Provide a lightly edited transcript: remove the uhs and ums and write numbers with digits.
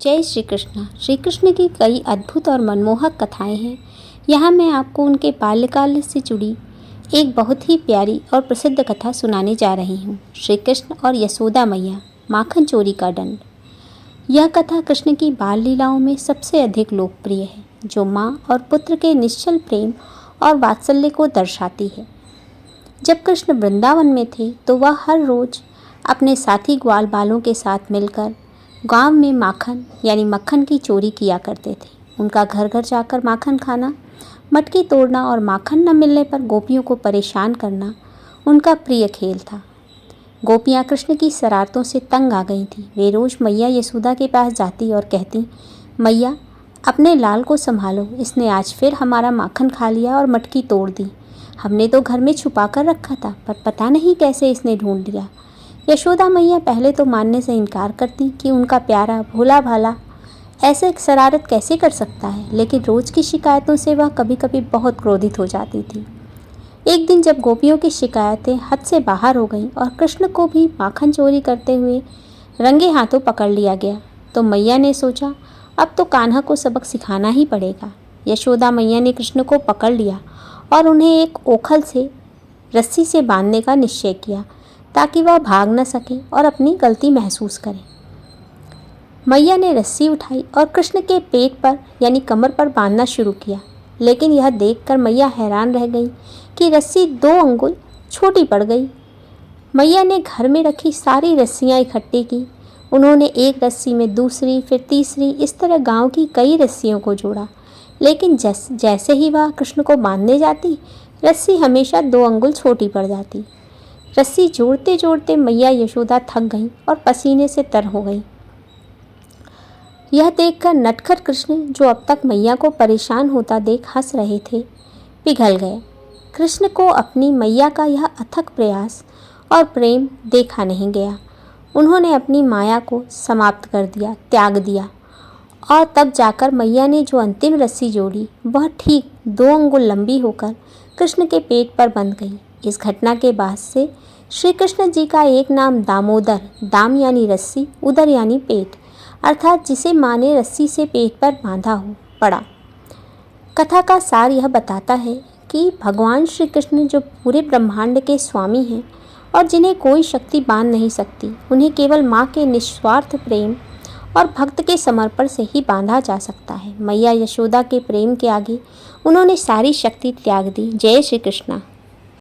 जय श्री कृष्ण। श्री कृष्ण की कई अद्भुत और मनमोहक कथाएं हैं। यहाँ मैं आपको उनके बाल्यकाल से जुड़ी एक बहुत ही प्यारी और प्रसिद्ध कथा सुनाने जा रही हूँ। श्री कृष्ण और यशोदा मैया, माखन चोरी का दंड। यह कथा कृष्ण की बाल लीलाओं में सबसे अधिक लोकप्रिय है, जो माँ और पुत्र के निश्चल प्रेम और वात्सल्य को दर्शाती है। जब कृष्ण वृंदावन में थे तो वह हर रोज अपने साथी ग्वाल बालों के साथ मिलकर गांव में माखन यानी मक्खन की चोरी किया करते थे। उनका घर घर जाकर माखन खाना, मटकी तोड़ना और माखन न मिलने पर गोपियों को परेशान करना उनका प्रिय खेल था। गोपियाँ कृष्ण की शरारतों से तंग आ गई थीं। वे रोज़ मैया यशोदा के पास जाती और कहती, मैया अपने लाल को संभालो, इसने आज फिर हमारा माखन खा लिया और मटकी तोड़ दी। हमने तो घर में छुपा कर रखा था, पर पता नहीं कैसे इसने ढूंढ लिया। यशोदा मैया पहले तो मानने से इनकार करती कि उनका प्यारा भोला भाला ऐसे शरारत कैसे कर सकता है, लेकिन रोज़ की शिकायतों से वह कभी कभी बहुत क्रोधित हो जाती थी। एक दिन जब गोपियों की शिकायतें हद से बाहर हो गईं और कृष्ण को भी माखन चोरी करते हुए रंगे हाथों पकड़ लिया गया, तो मैया ने सोचा अब तो कान्हा को सबक सिखाना ही पड़ेगा। यशोदा मैया ने कृष्ण को पकड़ लिया और उन्हें एक ओखल से रस्सी से बांधने का निश्चय किया, ताकि वह भाग न सके और अपनी गलती महसूस करे। मैया ने रस्सी उठाई और कृष्ण के पेट पर यानी कमर पर बांधना शुरू किया, लेकिन यह देखकर मैया हैरान रह गई कि रस्सी 2 अंगुल छोटी पड़ गई। मैया ने घर में रखी सारी रस्सियाँ इकट्ठी की। उन्होंने एक रस्सी में दूसरी, फिर तीसरी, इस तरह गांव की कई रस्सियों को जोड़ा, लेकिन जैसे ही वह कृष्ण को बांधने जाती, रस्सी हमेशा 2 अंगुल छोटी पड़ जाती। रस्सी जोड़ते जोड़ते मैया यशोदा थक गईं और पसीने से तर हो गईं। यह देखकर नटखट कृष्ण, जो अब तक मैया को परेशान होता देख हंस रहे थे, पिघल गए। कृष्ण को अपनी मैया का यह अथक प्रयास और प्रेम देखा नहीं गया। उन्होंने अपनी माया को समाप्त कर दिया, त्याग दिया, और तब जाकर मैया ने जो अंतिम रस्सी जोड़ी वह ठीक 2 अंगुल लंबी होकर कृष्ण के पेट पर बंध गई। इस घटना के बाद से श्री कृष्ण जी का एक नाम दामोदर, दाम यानी रस्सी, उदर यानी पेट, अर्थात जिसे माँ ने रस्सी से पेट पर बांधा हो, पड़ा। कथा का सार यह बताता है कि भगवान श्री कृष्ण जो पूरे ब्रह्मांड के स्वामी हैं और जिन्हें कोई शक्ति बांध नहीं सकती, उन्हें केवल माँ के निस्वार्थ प्रेम और भक्त के समर्पण से ही बांधा जा सकता है। मैया यशोदा के प्रेम के आगे उन्होंने सारी शक्ति त्याग दी। जय श्री कृष्ण।